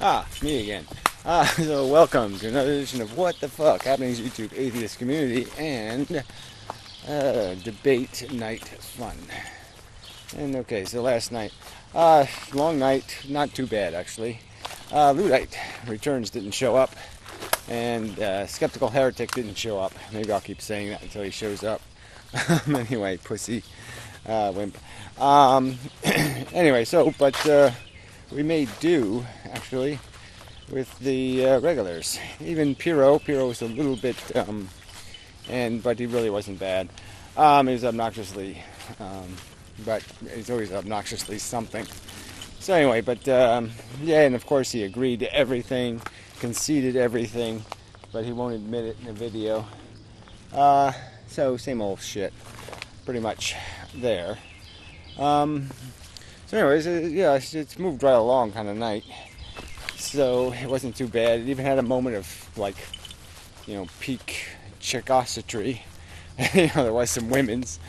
Me again. So welcome to another edition of What the Fuck Happening's YouTube Atheist Community and Debate Night Fun. And okay, so last night, long night, not too bad actually. Luddite Returns didn't show up, and Skeptical Heretic didn't show up. Maybe I'll keep saying that until he shows up. Anyway, pussy, wimp. Anyway, but we made do actually with the regulars. Even Piro was a little bit, but he really wasn't bad. He was obnoxiously, but he's always obnoxiously something. So anyway, yeah, and of course he agreed to everything, conceded everything, but he won't admit it in a video. So same old shit, pretty much there. So anyways, yeah, it's moved right along kind of night. So it wasn't too bad. It even had a moment of, like, peak chickosity. There was some women's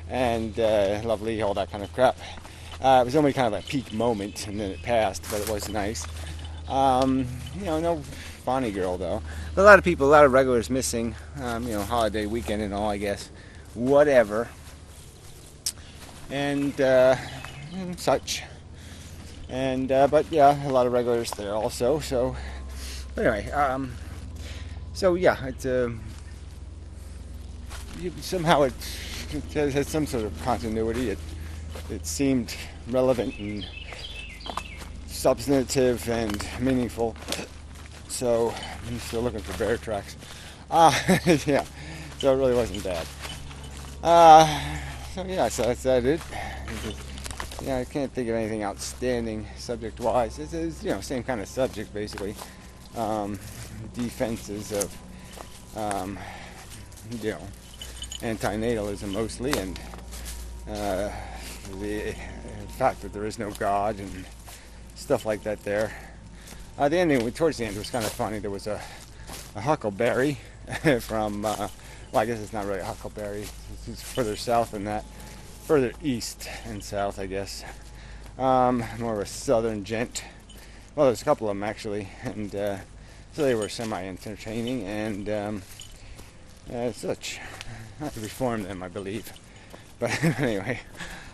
and lovely, all that kind of crap. It was only kind of a peak moment, and then it passed, but it was nice. No Bonnie girl, though. But a lot of regulars missing. Holiday weekend and all, I guess. Whatever. And such. And but yeah, a lot of regulars there also. So anyway, so yeah, it's somehow it has some sort of continuity. It seemed relevant and substantive and meaningful. So I'm still looking for bear tracks. Yeah, so it really wasn't bad. So yeah, so that's it. Yeah, I can't think of anything outstanding subject-wise. It's same kind of subject, basically. Defenses of, antinatalism mostly, and the fact that there is no God and stuff like that there. Towards the end, was kind of funny. There was a huckleberry from, I guess it's not really a huckleberry. It's further south than that. Further east and south, I guess. More of a southern gent. Well, there's a couple of them actually, and so they were semi-entertaining and such. I have to reform them, I believe. But anyway,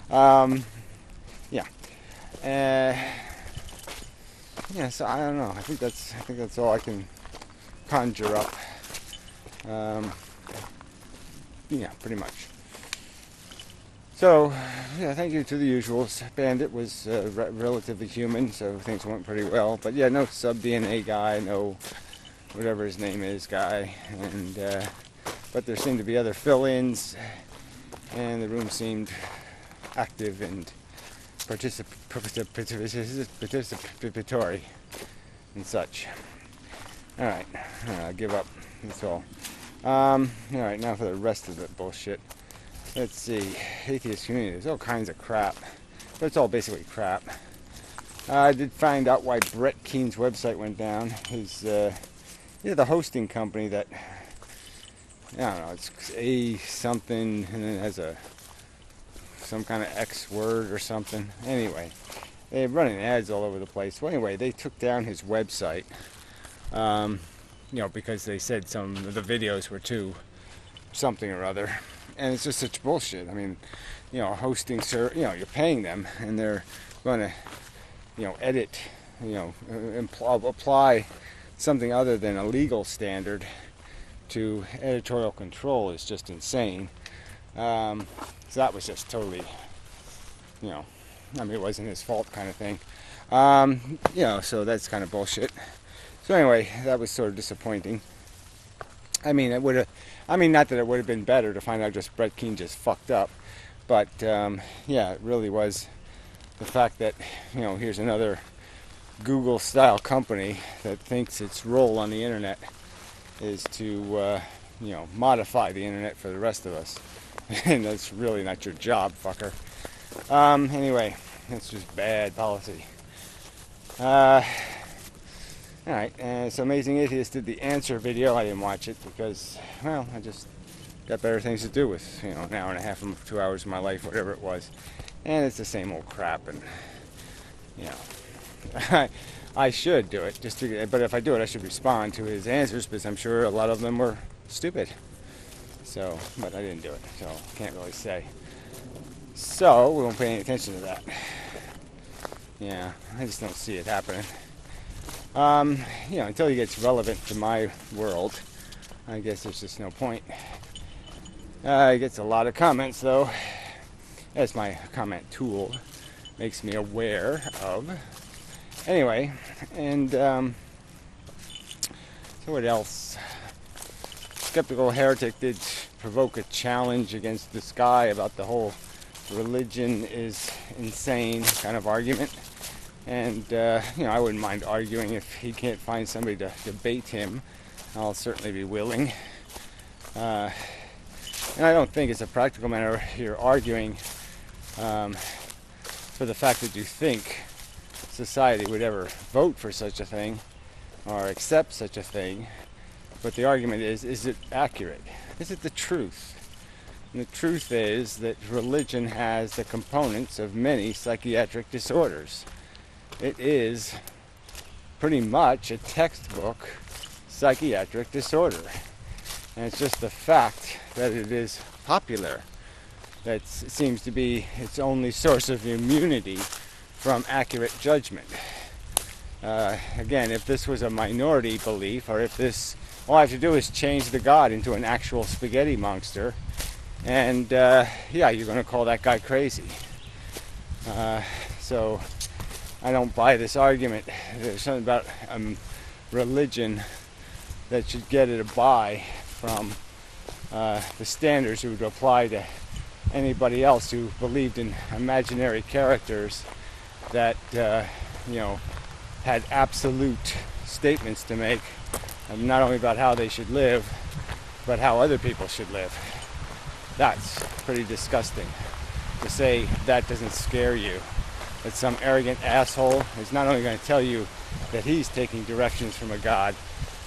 yeah. Yeah. So I don't know. I think that's all I can conjure up. Yeah, pretty much. So, yeah, thank you to the usuals. Bandit was relatively human, so things went pretty well. But yeah, no sub-DNA guy, no whatever his name is guy. And but there seemed to be other fill-ins, and the room seemed active and participatory and such. All right, I'll give up. That's all. All right, now for the rest of the bullshit. Let's see, atheist community, there's all kinds of crap, but it's all basically crap. I did find out why Brett Keene's website went down. His, the hosting company that, I don't know, it's A something, and then it has some kind of X word or something. Anyway, they're running ads all over the place. Well, anyway, they took down his website, because they said some of the videos were too something or other. And it's just such bullshit. I mean, hosting, you're paying them, and they're going to, edit, apply something other than a legal standard to editorial control is just insane. So that was just totally, it wasn't his fault kind of thing. So that's kind of bullshit. So anyway, that was sort of disappointing. I mean, not that it would have been better to find out just Brett Keene just fucked up, but yeah, it really was the fact that, here's another Google-style company that thinks its role on the internet is to, modify the internet for the rest of us. And that's really not your job, fucker. Anyway, that's just bad policy. Alright, so Amazing Atheist did the answer video. I didn't watch it because, well, I just got better things to do with, an hour and a half, 2 hours of my life, whatever it was. And it's the same old crap, and, I should do it, but if I do it, I should respond to his answers, because I'm sure a lot of them were stupid. So, but I didn't do it, so can't really say. So we won't pay any attention to that. Yeah, I just don't see it happening. Until he gets relevant to my world, I guess there's just no point. He gets a lot of comments, though. That's my comment tool. Makes me aware of. Anyway, and so what else? Skeptical Heretic did provoke a challenge against this guy about the whole religion is insane kind of argument. And, I wouldn't mind arguing if he can't find somebody to debate him. I'll certainly be willing. And I don't think it's a practical matter you're arguing for the fact that you think society would ever vote for such a thing or accept such a thing. But the argument is it accurate? Is it the truth? And the truth is that religion has the components of many psychiatric disorders. It is pretty much a textbook psychiatric disorder. And it's just the fact that it is popular that seems to be its only source of immunity from accurate judgment. Again, if this was a minority belief, or if this, all I have to do is change the God into an actual spaghetti monster, and you're going to call that guy crazy. So I don't buy this argument. There's something about religion that should get it a buy from the standards who would apply to anybody else who believed in imaginary characters that had absolute statements to make, not only about how they should live, but how other people should live. That's pretty disgusting. To say that doesn't scare you, that some arrogant asshole is not only going to tell you that he's taking directions from a God,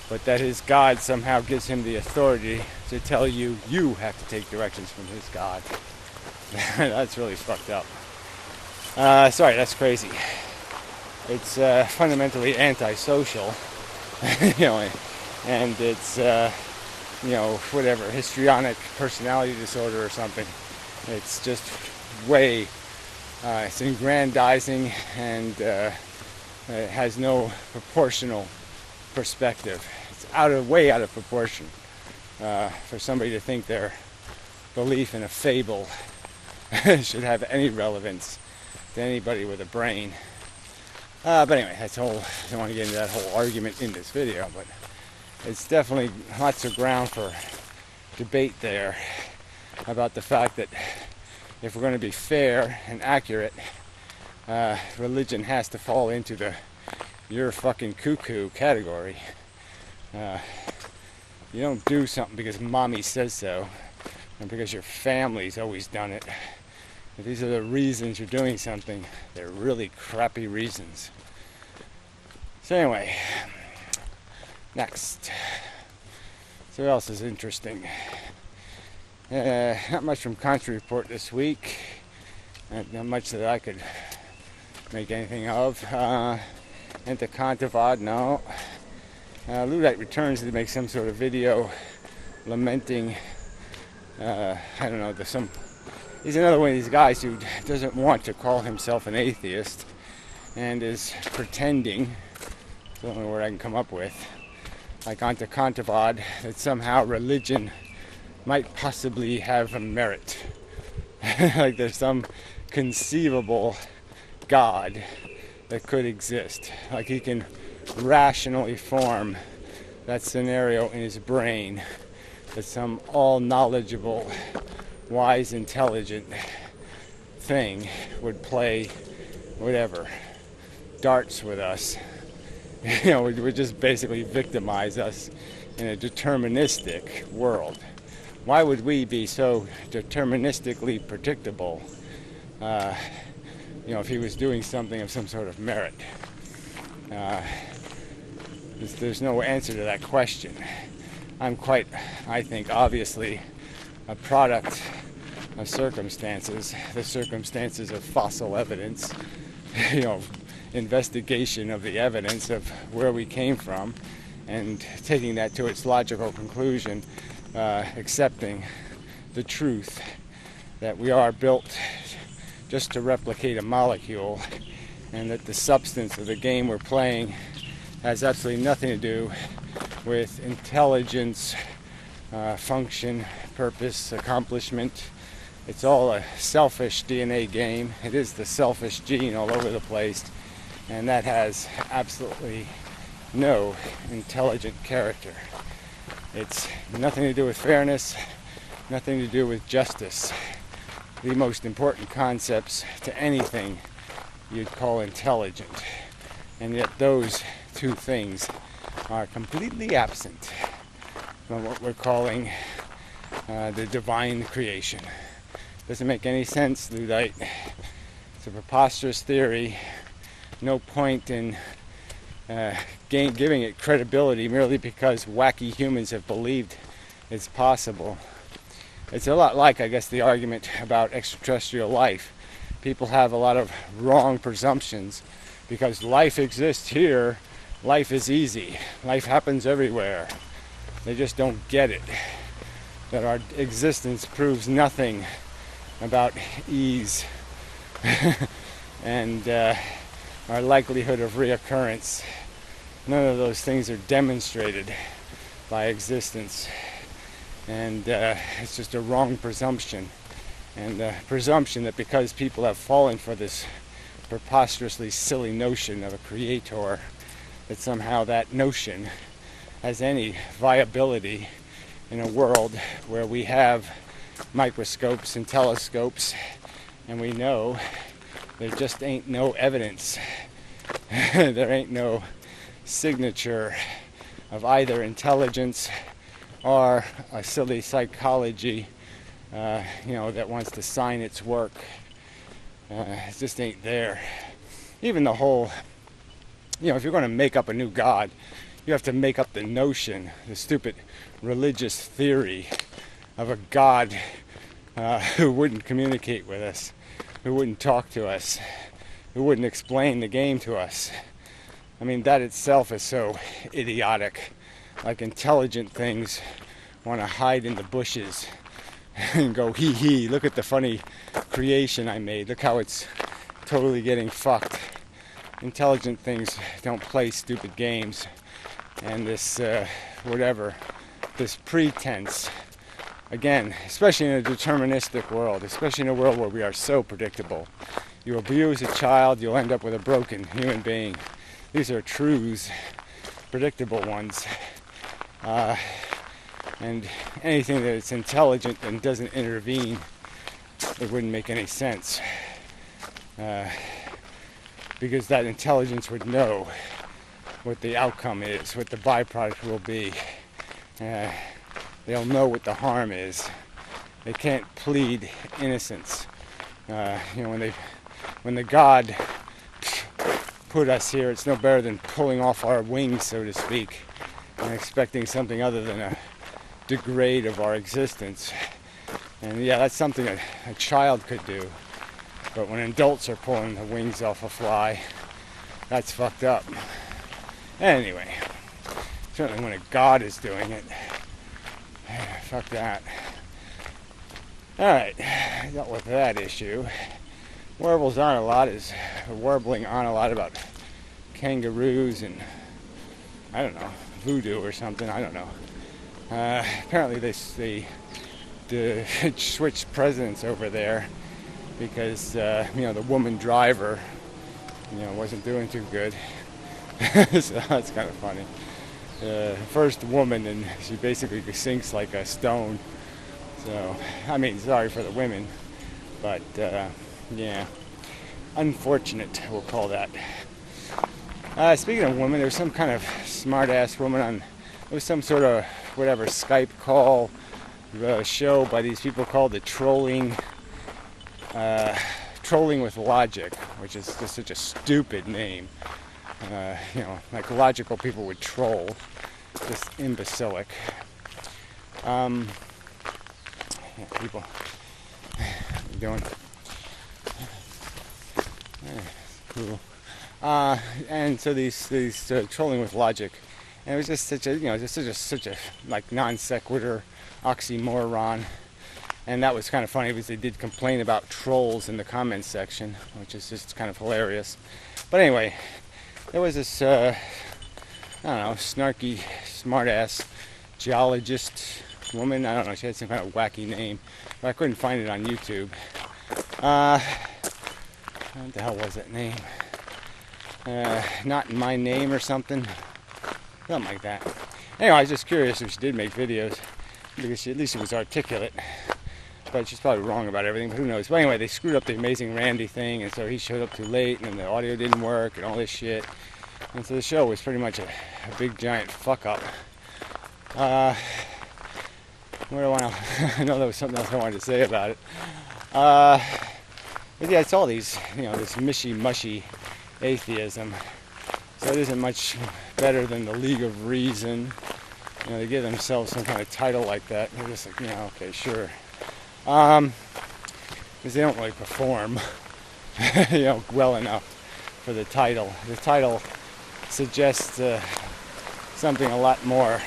but that his God somehow gives him the authority to tell you you have to take directions from his God. That's really fucked up. Sorry, that's crazy. It's fundamentally antisocial, and it's histrionic personality disorder or something. It's just way, it's aggrandizing, and it has no proportional perspective. It's way out of proportion for somebody to think their belief in a fable should have any relevance to anybody with a brain. But anyway, I don't want to get into that whole argument in this video, but it's definitely lots of ground for debate there about the fact that if we're going to be fair and accurate, religion has to fall into the "you're fucking cuckoo" category. You don't do something because mommy says so, and because your family's always done it. If these are the reasons you're doing something, they're really crappy reasons. So anyway, next. So what else is interesting? Not much from Country Report this week. Not much that I could make anything of. Entecontavad, no. Luddite returns to make some sort of video lamenting, he's another one of these guys who doesn't want to call himself an atheist and is pretending, it's the only word I can come up with, like Entecontavad, that somehow religion might possibly have a merit. Like there's some conceivable God that could exist. Like he can rationally form that scenario in his brain, that some all-knowledgeable, wise, intelligent thing would play whatever darts with us, would just basically victimize us in a deterministic world. Why would we be so deterministically predictable if he was doing something of some sort of merit? There's no answer to that question. I'm quite, I think, obviously a product of circumstances, the circumstances of fossil evidence, investigation of the evidence of where we came from and taking that to its logical conclusion, accepting the truth that we are built just to replicate a molecule, and that the substance of the game we're playing has absolutely nothing to do with intelligence, function, purpose, accomplishment. It's all a selfish DNA game. It is the selfish gene all over the place, and that has absolutely no intelligent character. It's nothing to do with fairness, nothing to do with justice. The most important concepts to anything you'd call intelligent, and yet those two things are completely absent from what we're calling the divine creation. Doesn't make any sense, Luddite. It's a preposterous theory. No point in giving it credibility merely because wacky humans have believed it's possible. It's a lot like, I guess, the argument about extraterrestrial life. People have a lot of wrong presumptions because life exists here. Life is easy. Life happens everywhere. They just don't get it. That our existence proves nothing about ease and our likelihood of reoccurrence. None of those things are demonstrated by existence. And it's just a wrong presumption. And the presumption that because people have fallen for this preposterously silly notion of a creator, that somehow that notion has any viability in a world where we have microscopes and telescopes, and we know there just ain't no evidence. There ain't no signature of either intelligence or a silly psychology, that wants to sign its work. It just ain't there. Even the whole, if you're going to make up a new god, you have to make up the notion, the stupid religious theory of a god who wouldn't communicate with us, who wouldn't talk to us, who wouldn't explain the game to us. I mean, that itself is so idiotic. Like intelligent things want to hide in the bushes and go, hee hee, look at the funny creation I made. Look how it's totally getting fucked. Intelligent things don't play stupid games. And this, this pretense, again, especially in a deterministic world, especially in a world where we are so predictable. You abuse a child, you'll end up with a broken human being. These are truths, predictable ones. And anything that is intelligent and doesn't intervene, it wouldn't make any sense. Because that intelligence would know what the outcome is, what the byproduct will be. They'll know what the harm is. They can't plead innocence. When the God put us here, it's no better than pulling off our wings, so to speak, and expecting something other than a degrade of our existence. And yeah, that's something a child could do. But when adults are pulling the wings off a fly, that's fucked up. Anyway, certainly when a god is doing it, fuck that. Alright, dealt with that issue. Warbling on a lot about kangaroos and, I don't know, voodoo or something, I don't know. Apparently they switched presidents over there because, the woman driver, wasn't doing too good. So that's kind of funny. First woman, and she basically sinks like a stone. So, sorry for the women, but, yeah, unfortunate, we'll call that. Speaking of women, there was some kind of smart-ass woman it was some sort of, Skype call show by these people called the Trolling with Logic, which is just such a stupid name. Like logical people would troll. Just imbecilic. People. What are you doing? Cool. And so these trolling with logic, and it was just such a such a like non sequitur oxymoron. And that was kind of funny because they did complain about trolls in the comments section, which is just kind of hilarious. But anyway, there was this I don't know, snarky, smartass geologist woman. I don't know, she had some kind of wacky name, but I couldn't find it on YouTube. What the hell was that name? Not my name or something like that. Anyway, I was just curious if she did make videos, because at least she was articulate. But she's probably wrong about everything, but who knows. But anyway, they screwed up the Amazing Randy thing, and so he showed up too late, and then the audio didn't work, and all this shit. And so the show was pretty much a big giant fuck up. What do I want to... I know there was something else I wanted to say about it. But yeah, it's all these, this mishy-mushy atheism. So it isn't much better than the League of Reason. They give themselves some kind of title like that. They're just like, okay, sure. Because they don't really perform, well enough for the title. The title suggests something a lot more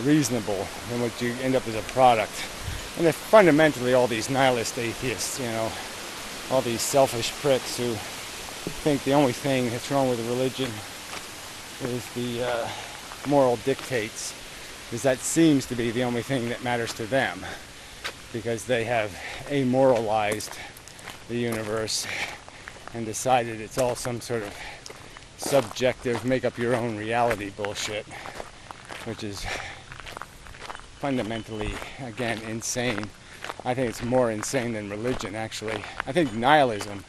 reasonable than what you end up as a product. And they're fundamentally all these nihilist atheists, all these selfish pricks who think the only thing that's wrong with religion is the moral dictates, because that seems to be the only thing that matters to them, because they have amoralized the universe and decided it's all some sort of subjective, make up your own reality bullshit, which is fundamentally, again, insane. I think it's more insane than religion, actually. I think nihilism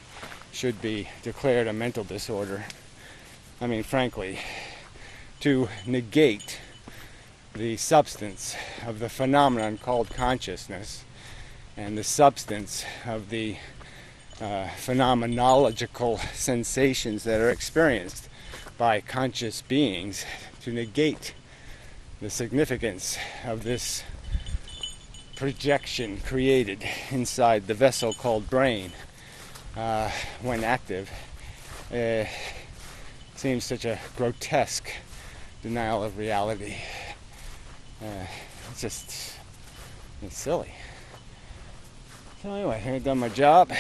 should be declared a mental disorder. I mean, frankly, to negate the substance of the phenomenon called consciousness and the substance of the phenomenological sensations that are experienced by conscious beings, to negate the significance of this projection created inside the vessel called brain when active, seems such a grotesque denial of reality. It's silly. So anyway, I think I've done my job.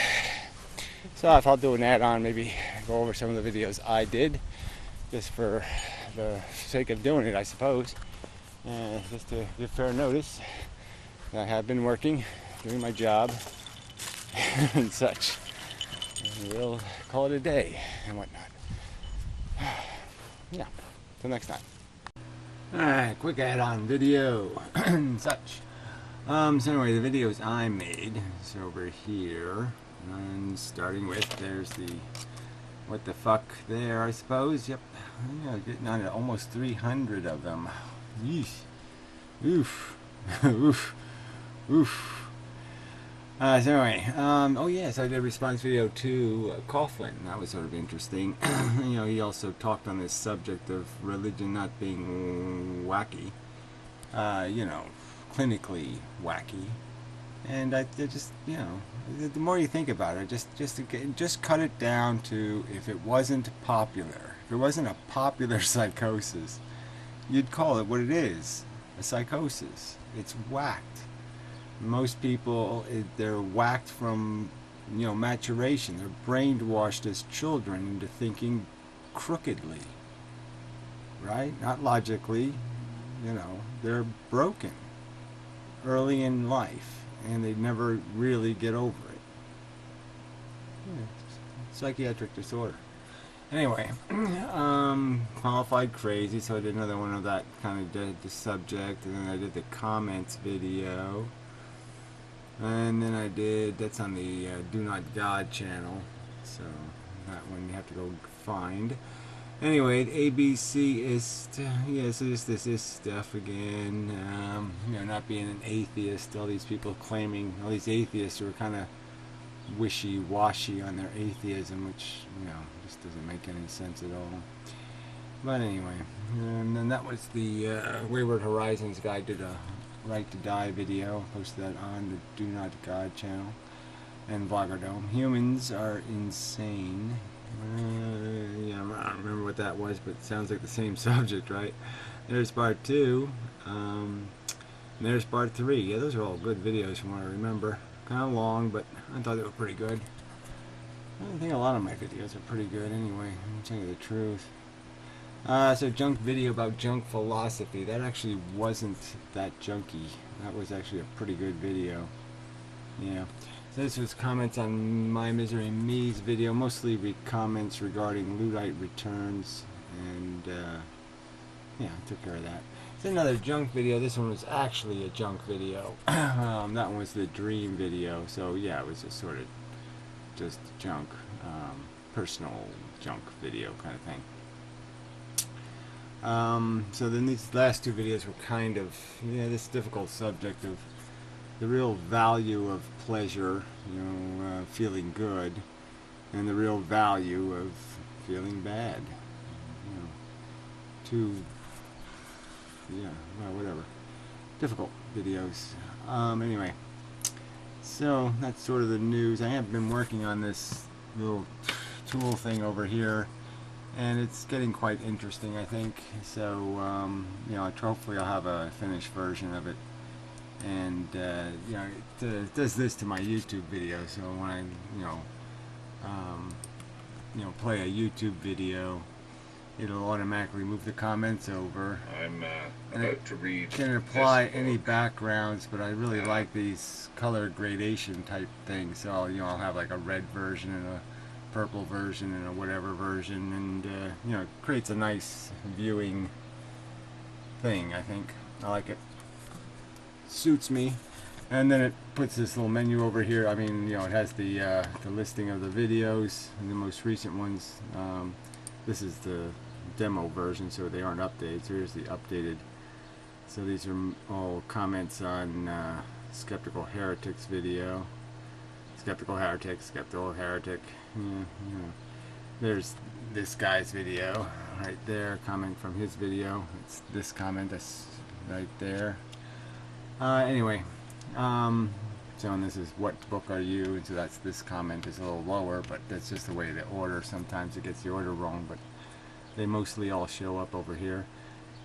So if I'll do an add-on, maybe go over some of the videos I did, just for the sake of doing it, I suppose. Just to give fair notice, I have been working, doing my job, and such. And we'll call it a day and whatnot. Yeah, till next time. Alright, quick add-on video and such. So anyway, the videos I made is over here. And starting with, there's the what the fuck there, I suppose. Yep. Yeah, getting on to almost 300 of them. Yeesh. Oof. Oof. Oof. So anyway, oh yes, I did a response video to Coughlin. That was sort of interesting. He also talked on this subject of religion not being wacky. Clinically wacky. And I just, the more you think about it, just cut it down to, if it wasn't popular, if it wasn't a popular psychosis, you'd call it what it is, a psychosis. It's whacked. Most people, they're whacked from, maturation. They're brainwashed as children into thinking crookedly, right? Not logically, they're broken early in life, and they never really get over it. Psychiatric disorder. Anyway, qualified crazy, so I did another one of that kind of the subject, and then I did the comments video. And then I did, that's on the Do Not God channel, so that one you have to go find. Anyway, ABC is, so this stuff again, not being an atheist, all these people claiming, all these atheists who are kind of wishy-washy on their atheism, which, just doesn't make any sense at all. But anyway, and then that was the Wayward Horizons guy did a Right to Die video, posted that on the Do Not God channel, and Vlogger Dome. Humans are insane, Yeah, I don't remember what that was, but it sounds like the same subject, right? There's part 2. And there's part 3. Yeah, those are all good videos from what I remember. Kind of long, but I thought they were pretty good. I think a lot of my videos are pretty good anyway, I'm telling you the truth. So junk video about junk philosophy. That actually wasn't that junky. That was actually a pretty good video. Yeah. So this was comments on My Misery Me's video, mostly comments regarding Luddite returns, and yeah, I took care of that. It's another junk video. This one was actually a junk video. That one was the dream video. So yeah, it was just sort of just junk, personal junk video kind of thing. So then these last 2 videos were kind of, this difficult subject of the real value of pleasure, feeling good, and the real value of feeling bad. Two, well, whatever. Difficult videos. Anyway, so that's sort of the news. I have been working on this little tool thing over here, and it's getting quite interesting, I think. So, hopefully I'll have a finished version of it. And, it does this to my YouTube video. So when I, play a YouTube video, it'll automatically move the comments over. I'm about to read. It can apply any backgrounds, but I really like these color gradation type things. So I'll have like a red version and a purple version and a whatever version, and it creates a nice viewing thing. I think I like it. Suits me. And then it puts this little menu over here. I mean, it has the listing of the videos and the most recent ones. This is the demo version, so they aren't updated. So here's the updated. So these are all comments on Skeptical Heretics video. Skeptical Heretic. There's this guy's video right there. Comment from his video. It's this comment that's right there. Anyway, so and this is what book are you? And so that's this comment is a little lower, but that's just the way the order. Sometimes it gets the order wrong, but they mostly all show up over here.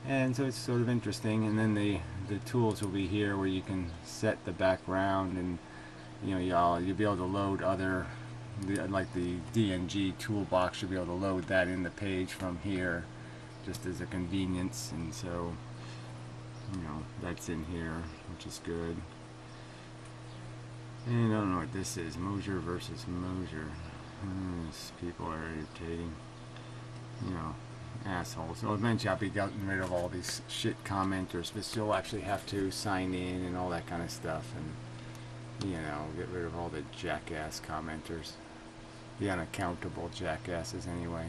And so it's sort of interesting. And then the tools will be here where you can set the background, and you'll be able to load other, like the DNG toolbox. You'll be able to load that in the page from here, just as a convenience. And so that's in here, which is good. And I don't know what this is. Mosier versus Mosier. These people are irritating. Assholes. So eventually I'll be getting rid of all these shit commenters, but still actually have to sign in and all that kind of stuff, and get rid of all the jackass commenters, the unaccountable jackasses anyway,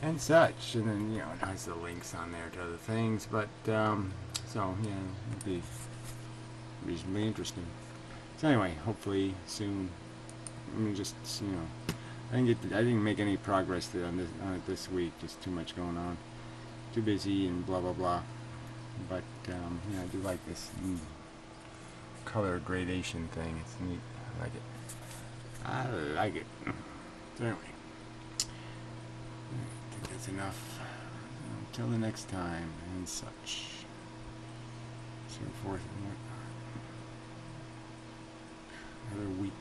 and such. And then it has the links on there to other things, but so it'll be reasonably interesting. So anyway, hopefully soon. I mean, just I didn't make any progress on it this week. Just too much going on, too busy, and blah blah blah. But I do like this color gradation thing. It's neat. I like it. I like it. So anyway, I think that's enough. Until the next time, and such. So forth and whatnot. Another week.